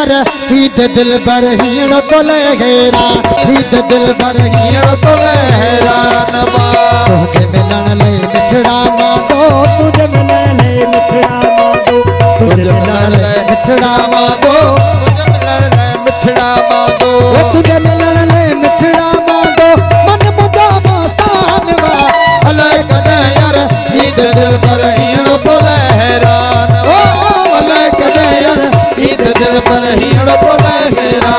यार ईद दिल पर हीण तो लहरा ईद दिल पर हीण तो लहरा तुझे मिलन ले मिठड़ा मांगो तुझे मिलन ले मिठड़ा मांगो तुझे मिलन ले मिठड़ा मांगो तुझे मिलन ले मिठड़ा मांगो तुझे मिलन ले मिठड़ा मांगो मन मुदा मस्तान वा अले कदे यार ईद दिल पर हीण तो लहरा अले कदे यार ईद दिल पर हीण तो लहरा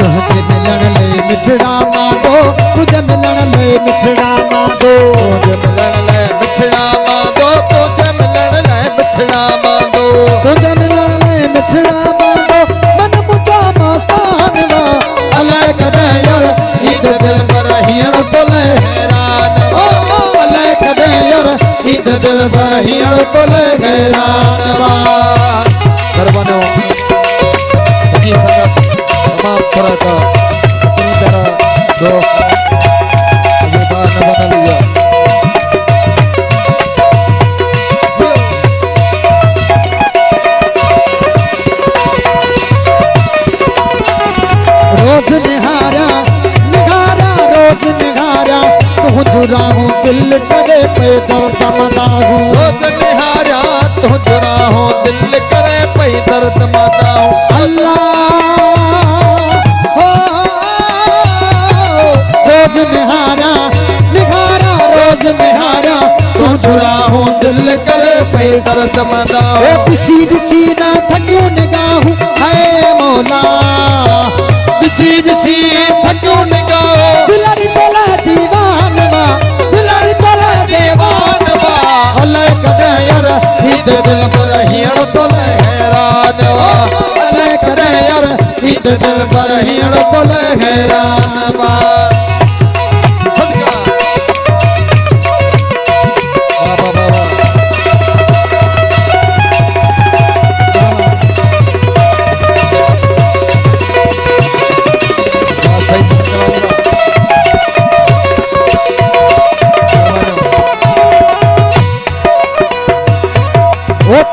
तुझे मिलन ले मिठड़ा मांगो तुझे मिलन ले मिठड़ा मांगो तुझे मिलन ले मिठड़ा मांगो तुझे मिलन ले मिठड़ा मांगो तुझे मिलन ले मिठड़ा मांगो मन मुझा मस्तान वा अले कदे यार ईद दिल पर हीण तो लहरा अले कदे यार ईद दिल पर हीण तो लहरा करवानो सजी संगत तमाम तरह का अपनी तरह जो योगदान बना लिया रोज निहारा निहारा रोज निहारा तू जुरा हूँ दिल करे पैदल तमदा हूँ रोज निहारा तू जुरा हूँ दिल करे पैदल तमदा हूँ अल्लाह रोज निहारा निहारा रोज निहारा तू जुरा हूँ दिल करे पैदल तमदा हूँ किसी किसी ना थक्यूं निगाहूं है मौला किसी किसी थक्यूं निगाहूं दिलड़ी तला दीवान वा दिलड़ी तला दीवान वा अल्लाह कदे यार ईद दिल पर हीण तो लहरान वा अल्लाह कदे यार ईद दिल पर हीण तो लहरान वा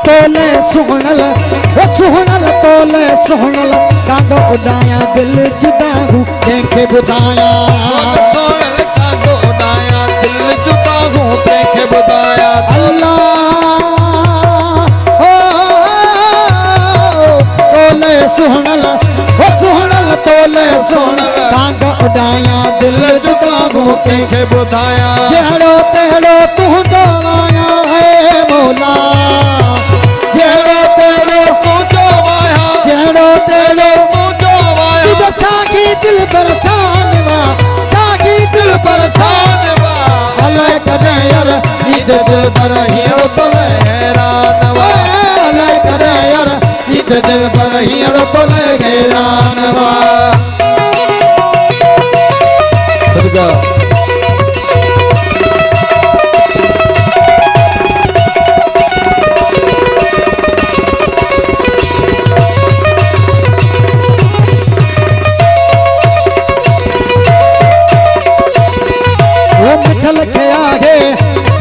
तोले सुहणल तोले सुहणल कांगो उड़ाया दिल जुदा हूँ तंहिंखे ॿुधाया सुहणल कांगो उड़ाया दिल जुदा हूँ तंहिंखे ॿुधाया अल्लाह तोले सुहणल तोले सुहणल कांगो उड़ाया दिल जुदा हूँ तंहिंखे ॿुधाया जहिड़ो तहिड़ो तुंहिंजो आया है मौला दिल परेशान वा सागी दिल परेशान वा अल्लाह करे यार ईद दिल पर हीण तो लहरान वा अल्लाह करे यार ईद दिल पर हीण तो लहरान वा सदका मिठल के आगे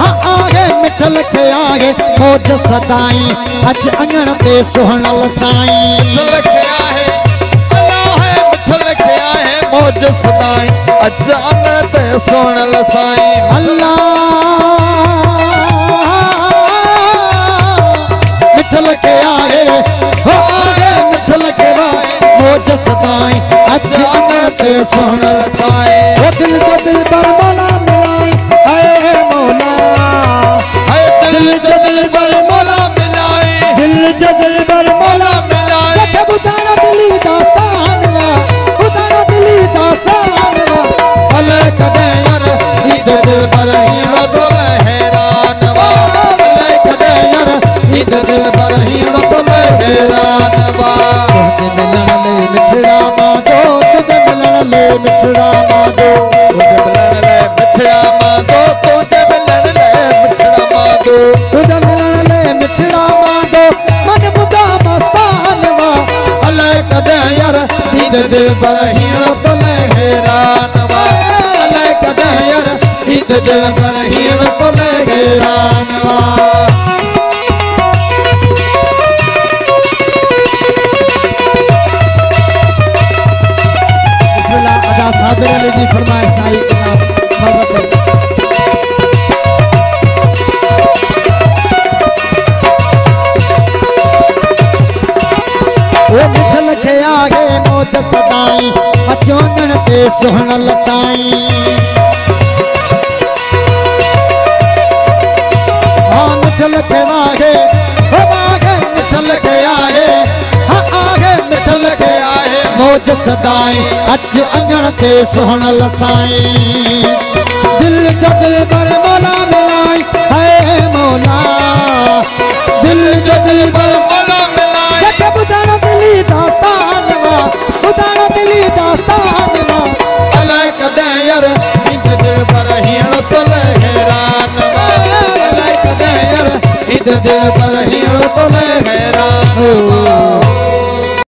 हाँ आगे मिठल के आगे मौज सदाई अज अंगण ते सुहणल साईं मिठल के आहे अल्लाह है मिठल के आहे मौज सदाई अज अंगण ते सुहणल साईं अल्लाह मिठल के आगे हो आगे मिठल के मौज सदाई अज अंगण ते सुहणल साईं वो दिल जो दिल पर मौला दिल बर मौला मिलाए दिल दिल बर मौला मिलाए बुधाना दिली दास्तान वा बुधाना दिली दास्तान वा अल्लाह कदे यार ईद दिल पर हीण तो लहरान वा अल्लाह कदे यार ईद दिल पर हीण तो लहरान वा तुझे मिलन ले मिठड़ा मांगो तुझे मिलन ले मिठड़ा मांगो तुझे मिलन ले मिठड़ा मांगो तुझे मिलन ले मिठड़ा मांगो तुझे मिलन ले मिठड़ा मांगो मन मुदा मस्तान वा अल्लाह कदे यार ईद दिल पर हीण तो लहरान वा अल्लाह कदे यार ईद दिल पर हीण तो लहरान वा ओ मिठल के आगे मौज सदाई अचोंदन ते सुहणल साईं हाँ मिठल के आगे हो आगे मिठल के आगे हाँ आगे मिठल के आगे मौज सदाई अच अंगण ते सुहणल साईं दिल जो दिल पर मौला मिलाई है मौला दिल जो दिल पर मौला मिलाई जब बुधाना दिली दास्तान वा बुधाना दिली दास्तान वा अलाए कदे यार इंद दिल पर हीण तो हैरान वा अलाए कदे यार इंद दिल पर हीण तो हैरान